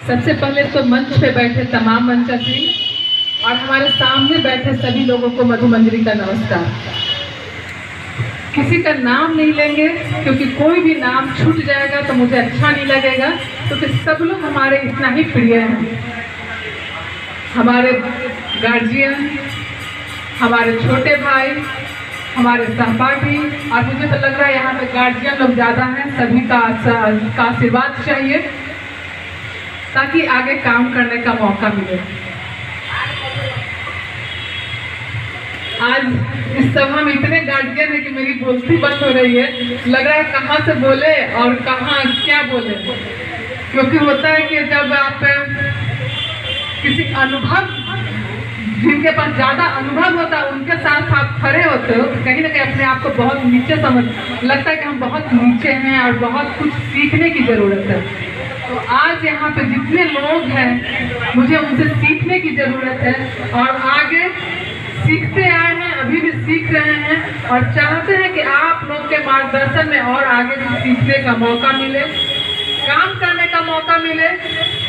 सबसे पहले तो मंच पे बैठे तमाम मंचासी और हमारे सामने बैठे सभी लोगों को मधुमंजरी का नमस्कार। किसी का नाम नहीं लेंगे क्योंकि कोई भी नाम छूट जाएगा तो मुझे अच्छा नहीं लगेगा, क्योंकि सब लोग हमारे इतना ही प्रिय हैं। हमारे गार्जियन, हमारे छोटे भाई, हमारे सहपाठी, और मुझे तो लग रहा है यहाँ पे गार्जियन लोग ज़्यादा हैं। सभी का आशीर्वाद चाहिए ताकि आगे काम करने का मौका मिले। आज इस सभा में इतने गार्जियन है कि मेरी बोलती बंद हो रही है। लग रहा है कहाँ से बोले और कहाँ क्या बोले, क्योंकि होता है कि जब आप किसी अनुभव, जिनके पास ज़्यादा अनुभव होता है उनके साथ आप खड़े होते हो, कहीं ना कहीं अपने आप को बहुत नीचे समझ लगता है कि हम बहुत नीचे हैं और बहुत कुछ सीखने की ज़रूरत है। तो आज यहाँ पे जितने लोग हैं मुझे उनसे सीखने की ज़रूरत है, और आगे सीखते आए हैं, अभी भी सीख रहे हैं और चाहते हैं कि आप लोग के मार्गदर्शन में और आगे भी सीखने का मौका मिले, काम करने का मौका मिले।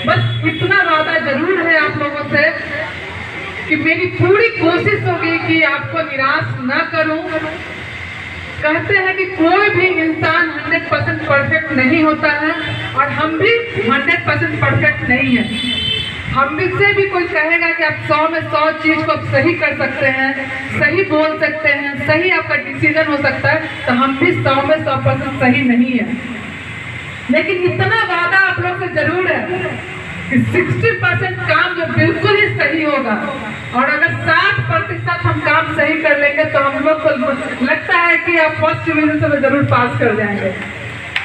बस इतना वादा जरूर है आप लोगों से कि मेरी पूरी कोशिश होगी कि आपको निराश न करूं। कहते हैं कि कोई भी इंसान 100% परफेक्ट नहीं होता है और हम भी 100% परफेक्ट नहीं है। हम में से भी कोई कहेगा कि आप 100 में 100 चीज को आप सही कर सकते हैं, सही बोल सकते हैं, सही आपका डिसीजन हो सकता है, तो हम भी 100 में 100% सही नहीं है। लेकिन इतना वादा आप लोग से जरूर है कि 60% काम जो बिल्कुल ही सही होगा, और अगर 60% हम काम सही कर लेंगे तो हम लोग को लगता है कि आप फर्स्ट डिवीजन से जरूर पास कर जाएंगे।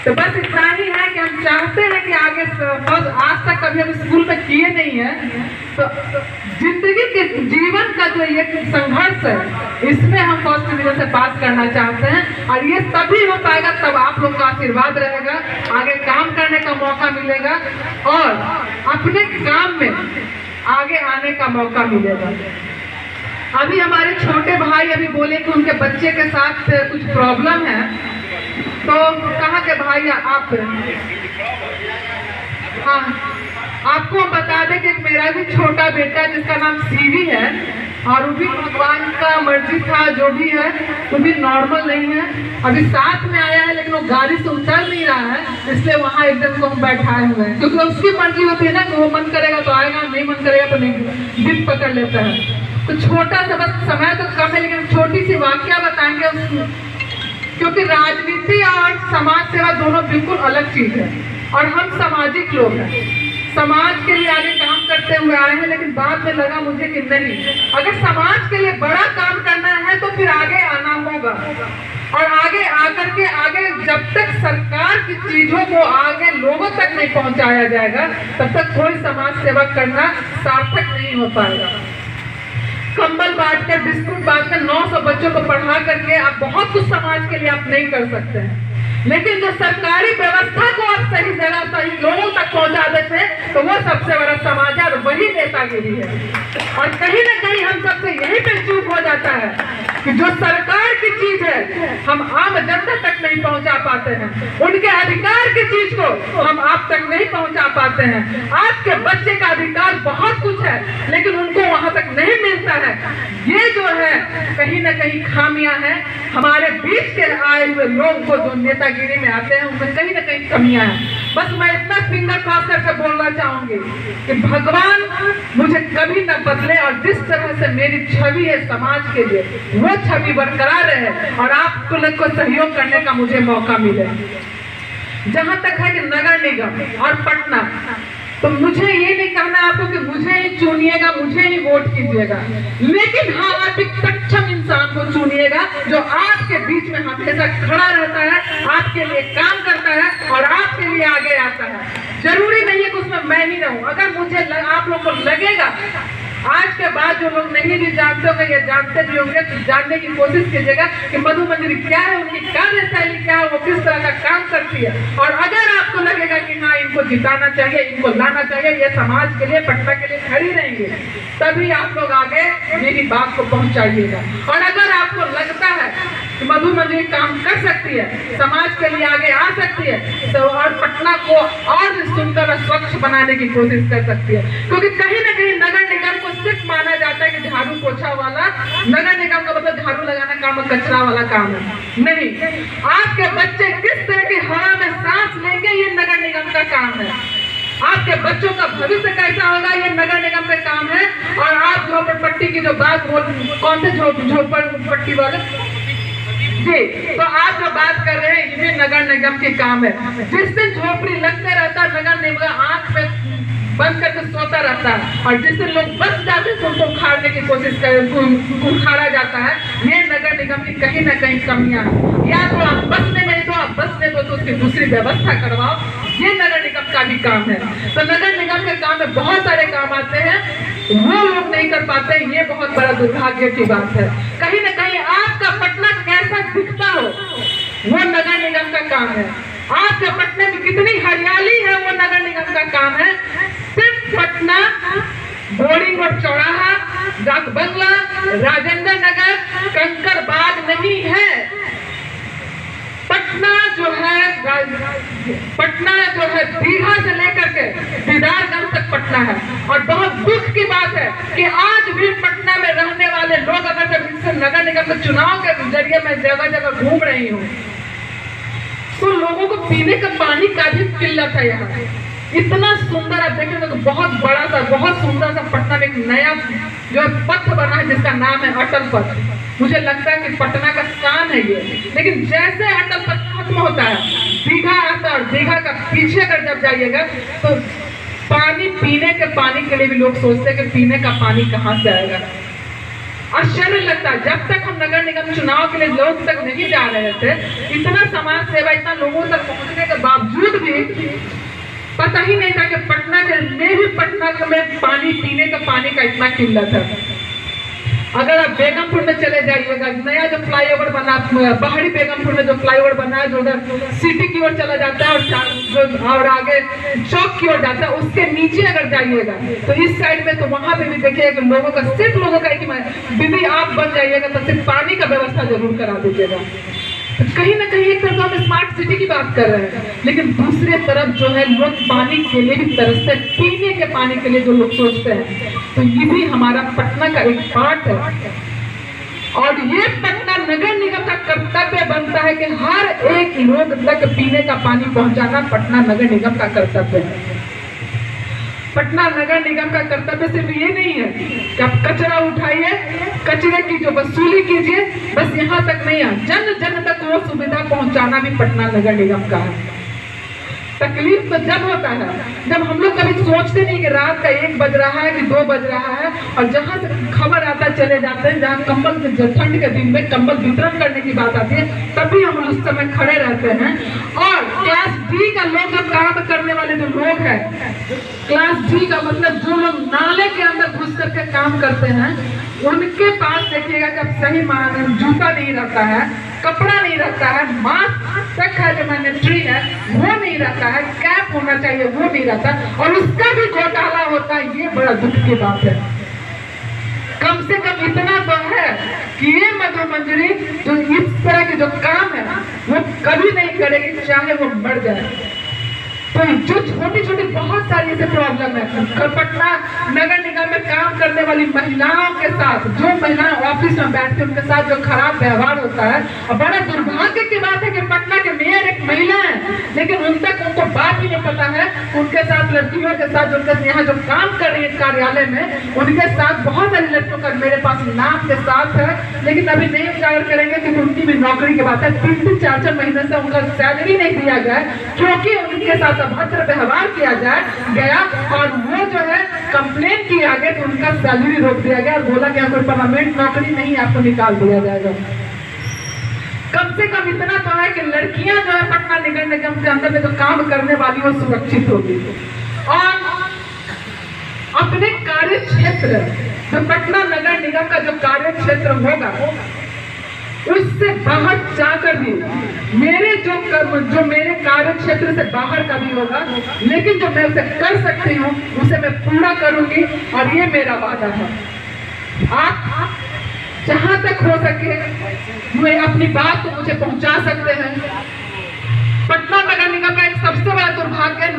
तो बस इतना ही है कि हम चाहते हैं कि आगे, आज तक कभी हम स्कूल में किए नहीं है, तो जिंदगी के जीवन का जो ये संघर्ष है इसमें हम फर्स्ट डिवीजन से पास करना चाहते हैं, और ये तभी हो पाएगा तब आप लोग का आशीर्वाद रहेगा, आगे काम करने का मौका मिलेगा और अपने काम में आगे आने का मौका मिलेगा। अभी हमारे छोटे भाई अभी बोले कि उनके बच्चे के साथ कुछ प्रॉब्लम है, तो कहा कि भाई आप, हाँ, आपको बता दें कि मेरा भी छोटा बेटा जिसका नाम सीवी है, और वो भी भगवान का मर्जी था, जो भी है वो भी नॉर्मल नहीं है। अभी साथ में आया है लेकिन वो गाड़ी से उतर नहीं रहा है, इसलिए वहाँ एकदम को हम बैठाए हुए हैं, क्योंकि उसकी मर्जी होती है ना कि वो मन करेगा तो आएगा, नहीं मन करेगा तो नहीं, जिद पकड़ लेता है। तो छोटा सा, बस समय तो कम है लेकिन छोटी सी वाक्या बताएंगे उसको, क्योंकि राजनीति और समाज सेवा दोनों बिल्कुल अलग चीज है, और हम सामाजिक लोग हैं, समाज के लिए आगे काम करते हुए आए हैं। लेकिन बाद में लगा मुझे कि नहीं, अगर समाज के लिए बड़ा काम करना है तो फिर आगे आना होगा, और आगे आकर के आगे जब तक सरकार की चीजों को आगे लोगों तक नहीं पहुंचाया जाएगा तब तक कोई समाज सेवा करना सार्थक नहीं हो पाएगा। कंबल बांट कर, बिस्कुट बांट कर 900 बच्चों को पढ़ा करके आप बहुत कुछ समाज के लिए आप नहीं कर सकते हैं, लेकिन जो सरकारी व्यवस्था को आप सही जगह सही लोगों तक पहुंचा देते हैं तो वो सबसे बड़ा समाज है, और वही नेतागिरी है। और कहीं ना कहीं हम सबसे यही पे चूक हो जाता है कि जो सरकार की चीज है हम आम जनता तक नहीं पहुंचा पाते हैं, उनके अधिकार की चीज को हम आप तक नहीं पहुंचा पाते हैं। आपके बच्चे का अधिकार बहुत कुछ है लेकिन उनको वहां तक नहीं मिलता है। ये जो है कहीं ना कहीं खामियां हैं, हमारे बीच के आए हुए लोग को जो नेतागिरी में आते हैं उनमें कहीं ना कहीं कमियां हैं। बस मैं इतना फिंगर क्रॉस करके बोलना चाहूंगी कि भगवान मुझे कभी न बदले, और जिस तरह से मेरी छवि है समाज के लिए वो छवि बरकरार रहे, और आपको लोग को सहयोग करने का मुझे मौका मिले। जहां तक है कि नगर निगम और पटना, तो मुझे ये नहीं कहना आपको कि मुझे ही चुनिएगा, मुझे ही वोट कीजिएगा, लेकिन हाँ आप एक सक्षम इंसान को चुनिएगा जो आपके बीच में हमेशा खड़ा रहता है, आपके लिए काम करता है और आपके लिए आगे आता है। जरूरी नहीं है कि उसमें मैं ही रहूं। अगर मुझे आप लोग को लगेगा आज के बाद जो लोग नहीं भी जानते होंगे या जानते भी होंगे तो जानने की कोशिश कीजिएगा कि मधु मंजरी क्या है, उनकी कार्य शैली क्या है, वो किस तरह का काम करती है। और अगर आपको लगेगा कि हाँ इनको जिताना चाहिए, इनको लाना चाहिए, ये समाज के लिए, पटना के लिए खड़ी रहेंगे, तभी आप लोग आगे मेरी बात को पहुंचाइएगा। और अगर आपको लगता है कि मधु मंजरी काम कर सकती है, समाज के लिए आगे आ सकती है, तो और पटना को और सुंदर और स्वच्छ बनाने की कोशिश कर सकती है। क्योंकि कहीं ना कहीं नगर निगम को सिर्फ माना जाता है कि झाड़ू पोछा वाला, नगर निगम का मतलब झाड़ू लगाना काम और कचरा वाला काम है। नहीं, आपके बच्चे किस तरह की हवा में सांस लेंगे ये नगर निगम का काम है। आपके बच्चों का भविष्य कैसा होगा ये नगर निगम का काम है। और आप झोपड़पट्टी की जो बात बोल, कौन से झोपड़पट्टी वाले जी, तो आप जो बात कर रहे हैं ये भी नगर निगम के काम है। जिस दिन झोपड़ी लगते रहता है नगर निगम आंख पे बंद करके सोता रहता है, और जिससे लोग बच जाते हैं उनको उखाड़ने की कोशिश कर उखाड़ा जाता है। ये नगर निगम की कहीं ना कहीं कमियां हैं। या तो आप बसने नहीं दो, आप बसने दो तो उसकी दूसरी व्यवस्था करवाओ, ये नगर निगम का भी काम है। तो नगर निगम के काम में बहुत सारे काम आते हैं, वो लोग नहीं कर पाते, ये बहुत बड़ा दुर्भाग्य की बात है। कहीं ना कहीं आपका पटना कैसा दिखता हो वो नगर निगम का काम है। आपके पटने में कितनी हरियाली है वो नगर निगम का काम है। सिर्फ पटना बोर्डिंग रोड चौराहा, डाक बंगला, राजेंद्र नगर, कंकर बाग नहीं है। पटना जो है दीघा से लेकर के दीदारगंज तक पटना है। और बहुत दुख की बात है कि आज भी पटना में रहने वाले लोग अगर जब इनसे नगर निगम के चुनाव के जरिए मैं जगह जगह घूम रही हूँ तो लोगों को पीने का पानी का भी किल्लत है। यहाँ इतना सुंदर आप देखेंगे तो बहुत बड़ा सा, बहुत सुंदर सा पटना में एक नया जो पथ बना है जिसका नाम है अटल पथ। मुझे लगता है कि पटना का काम है ये। लेकिन जैसे अटल पथ खत्म होता है दीघा आता है, और दीघा का पीछे अगर जब जाइएगा तो पानी, पीने के पानी के लिए भी लोग सोचते हैं कि पीने का पानी कहाँ से आएगा। आश्चर्य लगता है, जब तक हम नगर निगम चुनाव के लिए लोग तक नहीं जा रहे थे, इतना समाज सेवा, इतना लोगों तक पहुंचने के बावजूद भी पता ही नहीं था कि पटना में पानी, पीने का पानी का इतना किल्लत है। अगर आप बेगमपुर में चले जाइएगा, नया जो फ्लाईओवर बना, बाहरी बेगमपुर में जो फ्लाईओवर बना है, जो उधर सिटी की ओर चला जाता है और आगे चौक की ओर जाता है, उसके नीचे अगर जाइएगा तो इस साइड में तो वहां पे भी देखिएगा कि लोगों का, सिर्फ लोगों का कि दीदी आप बन जाइएगा तो सिर्फ पानी का व्यवस्था जरूर करा दीजिएगा। कहीं ना कहीं एक तरफ हम स्मार्ट सिटी की बात कर रहे हैं, लेकिन दूसरे तरफ जो है लोग पानी के लिए भी तरसते हैं, पीने के पानी के लिए जो लोग सोचते हैं। तो ये भी हमारा पटना का एक पार्ट है। और ये पटना नगर निगम का कर्तव्य बनता है कि हर एक लोग तक पीने का पानी पहुंचाना पटना नगर निगम का कर्तव्य है। पटना नगर निगम का कर्तव्य सिर्फ ये नहीं है कि आप कचरा उठाइए, कचरे की जो वसूली कीजिए, बस यहाँ तक नहीं है, जन जन तक वो सुविधा पहुंचाना भी पटना नगर निगम का है। तकलीफ तो जब होता है जब हम लोग कभी सोचते नहीं कि रात का 1 बज रहा है कि 2 बज रहा है, और जहां से खबर आता चले जाते हैं, जहां कंबल के ठंड के दिन में कंबल वितरण करने की बात आती है, तभी हम उस समय खड़े रहते हैं। और क्लास डी का लोग जो काम करने वाले जो लोग हैं, क्लास डी का मतलब जो लोग नाले के अंदर घुस करके काम करते हैं, उनके पास देखिएगा कि अब सही मायने जूता नहीं रहता है, कपड़ा नहीं रहता है, मास्क तक है जो मैंडेटरी है वो नहीं रहता है, कैप होना चाहिए वो नहीं रहता, और उसका भी घोटाला होता है। ये बड़ा दुख की बात है। कम से कम इतना तो है कि ये मधु मंजरी जो इस तरह के जो काम है वो कभी नहीं करेगी, चाहे वो मर जाए। तो जो छोटी छोटी बहुत सारी ऐसे प्रॉब्लम है पटना नगर निगम में काम करने वाली महिलाओं के साथ, जो महिलाएं ऑफिस में बैठती उनके साथ जो खराब व्यवहार होता है। और बड़ा दुर्भाग्य की बात है कि पटना के मेयर एक महिला है, लेकिन उन तक उनको बात ही नहीं पता है। उनके साथ लड़कियों के साथ जो यहाँ जो काम कर रही है कार्यालय में, उनके साथ बहुत सारी लड़कियों का मेरे पास नाम के साथ है, लेकिन अभी नहीं उजागर करेंगे क्योंकि उनकी भी नौकरी की बात है। 3-3, 4-4 महीने से उनका सैलरी नहीं दिया गया क्योंकि उनके साथ अभद्र व्यवहार किया गया, और वो जो है कंप्लेन किया गया तो उनका सैलरी रोक दिया गया और बोला कि कोई परमानेंट नौकरी नहीं, आपको निकाल दिया जाएगा। कम से कम इतना तो है कि लड़कियां जो है पटना नगर निगम के अंदर में जो काम करने वाली वो सुरक्षित होगी और अपने कार्य क्षेत्र जो पटना नगर निगम का जो कार्य क्षेत्र होगा उससे बाहर जाकर भी मेरे जो मेरे कार्य क्षेत्र से बाहर का भी होगा, लेकिन जो मैं उसे कर सकती हूँ उसे मैं पूरा करूंगी और ये मेरा वादा है। आप जहां तक हो सके वे अपनी बात को मुझे पहुंचा सकते हैं। पटना नगर निगम का एक सबसे बड़ा दुर्भाग्य है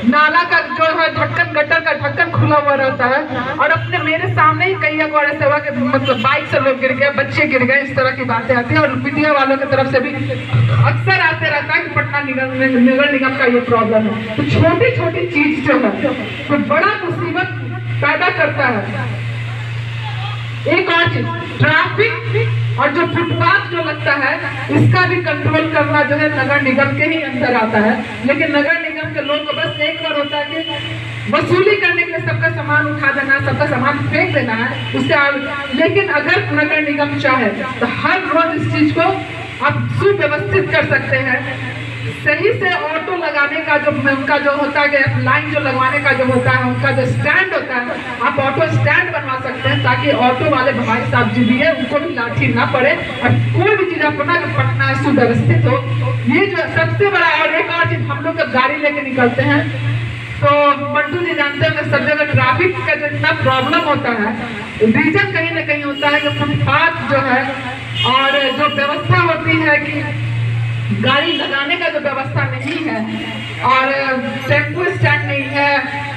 नाला का जो है ढक्कन, गटर का ढक्कन खुला हुआ रहता है और अपने मेरे सामने ही कई बार ऐसे हुआ कि मतलब बाइक से लोग गिर गए, बच्चे गिर गए, इस तरह की बातें आती है और मीडिया वालों की तरफ से भी अक्सर आते रहता है कि पटना नगर निगम का ये प्रॉब्लम है। तो छोटी छोटी चीज जो है तो बड़ा मुसीबत पैदा करता है। एक और चीज, ट्रैफिक और जो फुटपाथ जो लगता है इसका भी कंट्रोल करना जो है नगर निगम के ही अंदर आता है। लेकिन नगर निगम के लोग को बस एक बार होता है कि वसूली करने के लिए सबका सामान उठा देना, सबका सामान फेंक देना है उससे। लेकिन अगर नगर निगम चाहे तो हर रोज इस चीज को आप सुव्यवस्थित कर सकते हैं। सही से ऑटो लगाने का जो उनका जो होता है, लाइन जो लगवाने का जो होता है, उनका जो स्टैंड होता है, आप ऑटो स्टैंड बनवा सकते हैं ताकि ऑटो वाले भाई साहब जो भी है उनको भी लाठी ना पड़े और कोई भी चीज अपना पटना सुव्यवस्थित हो। ये जो सबसे बड़ा। और एक और चीज, हम लोग जब गाड़ी लेके निकलते हैं तो मंटू जी जानते हैं सब जगह ट्रैफिक का जो इतना प्रॉब्लम होता है, रीजन कहीं ना कहीं होता है कि फुटपाथ जो है और जो व्यवस्था होती है कि गाड़ी लगाने का जो व्यवस्था नहीं है और टेम्पो स्टैंड नहीं है,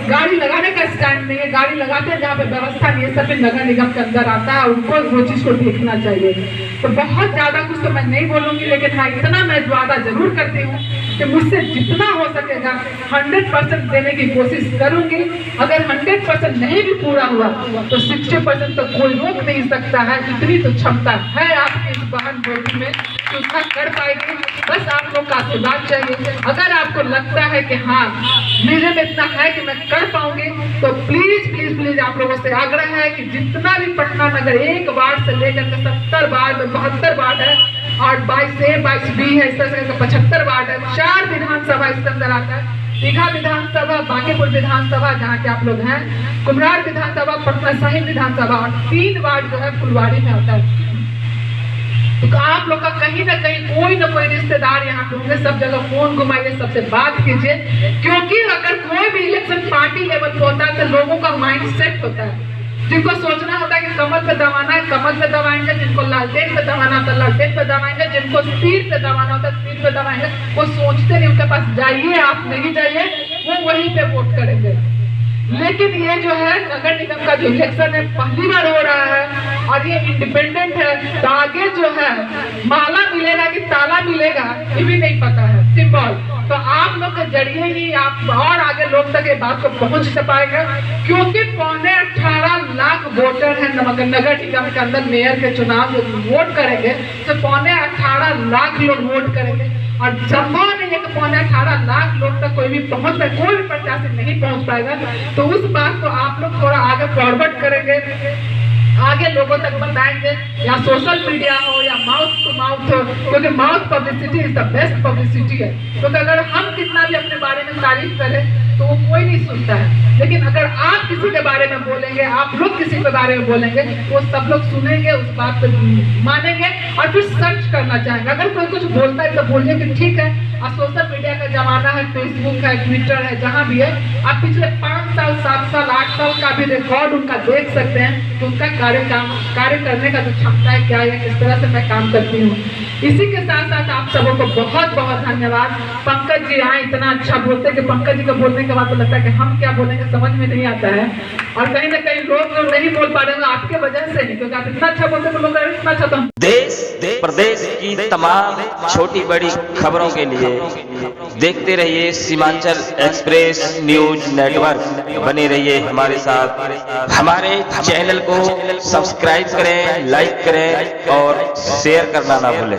गाड़ी लगाने का स्टैंड नहीं है, गाड़ी लगाते हैं जहाँ पे व्यवस्था नहीं है, सब नगर निगम के अंदर आता है और उनको वो चीज को देखना चाहिए। तो बहुत ज्यादा कुछ तो मैं नहीं बोलूंगी, लेकिन हाँ इतना मैं वादा जरूर करती हूँ कि मुझसे जितना हो सकेगा 100% देने की कोशिश करूंगी। अगर 100% नहीं भी पूरा हुआ तो 60% तो कोई रोक नहीं सकता है। इतनी तो क्षमता है आपकी इस बहन बेटी में कि उतना कर पाएगी। बस आप लोग का आशीर्वाद चाहिए। अगर आपको लगता है कि हाँ मेरे में इतना है कि मैं कर पाऊंगी तो प्लीज प्लीज प्लीज आप लोगों से आग्रह है कि जितना भी पटना नगर एक वार्ड से लेकर के 70 वार्ड 72 वार्ड है और 22A 22B है, इस तरह से 75 वार्ड है, 4 विधानसभा इसके अंदर आता है। दीघा विधानसभा, बांकीपुर विधानसभा जहाँ के आप लोग हैं, कुम्हरार विधानसभा, पटना साहिब विधानसभा और 3 वार्ड जो है फुलवाड़ी में आता है। तो आप लोग का कहीं ना कहीं कोई ना कोई रिश्तेदार यहाँ पे होंगे। सब जगह फोन घुमाइए, सबसे बात कीजिए, क्योंकि अगर कोई भी इलेक्शन पार्टी लेवल पे होता है तो लोगों का माइंड सेट होता है। जिनको सोचना होता है कि कमल पे दबाना है कमल पे दबाएंगे, जिनको लालटेन पे दबाना होता है लालटेन पे दबाएंगे, जिनको तीर पे दबाना होता है तीर पे दबाएंगे। वो सोचते नहीं, उनके पास जाइए आप नहीं जाइए वो वहीं पे वोट करेंगे। लेकिन ये जो है नगर निगम का जो इलेक्शन है पहली बार हो रहा है और ये इंडिपेंडेंट है, तो आगे जो है माला मिलेगा कि ताला मिलेगा ये भी नहीं पता है, सिंबल। तो आप लोग के जरिए ही आप और आगे लोग तक ये बात को पहुंच पाएगा, क्योंकि 18.5 लाख वोटर है नगर निगम के अंदर। मेयर के चुनाव जो वोट करेंगे तो 18.5 लाख लोग वोट करेंगे और संभव नहीं है कि 18.5 लाख लोग तक कोई भी पहुंच पाए, कोई भी प्रत्याशी नहीं पहुंच पाएगा। तो उस बात को आप लोग थोड़ा आगे फॉरवर्ड करेंगे, आगे लोगों तक बताएंगे, या सोशल मीडिया हो या माउथ टू माउथ हो, क्योंकि mouth publicity is the best publicity है। क्योंकि अगर हम कितना भी अपने बारे में तारीफ करें तो वो कोई नहीं सुनता है, लेकिन अगर आप किसी के बारे में बोलेंगे, आप लोग किसी के बारे में बोलेंगे, वो सब लोग सुनेंगे, उस बात को मानेंगे और फिर सर्च करना चाहेंगे। अगर कोई कुछ बोलता है तो बोलिए कि ठीक है। और सोशल मीडिया का जमाना है, फेसबुक है, ट्विटर है, जहाँ भी है आप पिछले 5 साल 7 साल 8 साल का भी रिकॉर्ड उनका देख सकते हैं कि उनका कार्य करने का जो क्षमता है क्या है, किस तरह से मैं काम करती हूँ। इसी के साथ साथ आप सबों को बहुत बहुत धन्यवाद। पंकज जी यहाँ इतना अच्छा बोलते हैं कि पंकज जी को बोलने के बाद तो लगता है कि हम क्या बोलेंगे समझ में नहीं आता है, और कहीं ना कहीं लोग नहीं बोल पा रहे हैं आपके वजह से नहीं, क्योंकि आप इतना अच्छा बोलते हैं तो लोग इतना अच्छा। तो देश प्रदेश की तमाम छोटी बड़ी खबरों के लिए देखते रहिए सीमांचल एक्सप्रेस न्यूज नेटवर्क। बने रहिए हमारे साथ। हमारे चैनल को सब्सक्राइब करें, लाइक करें और शेयर करना ना भूलें।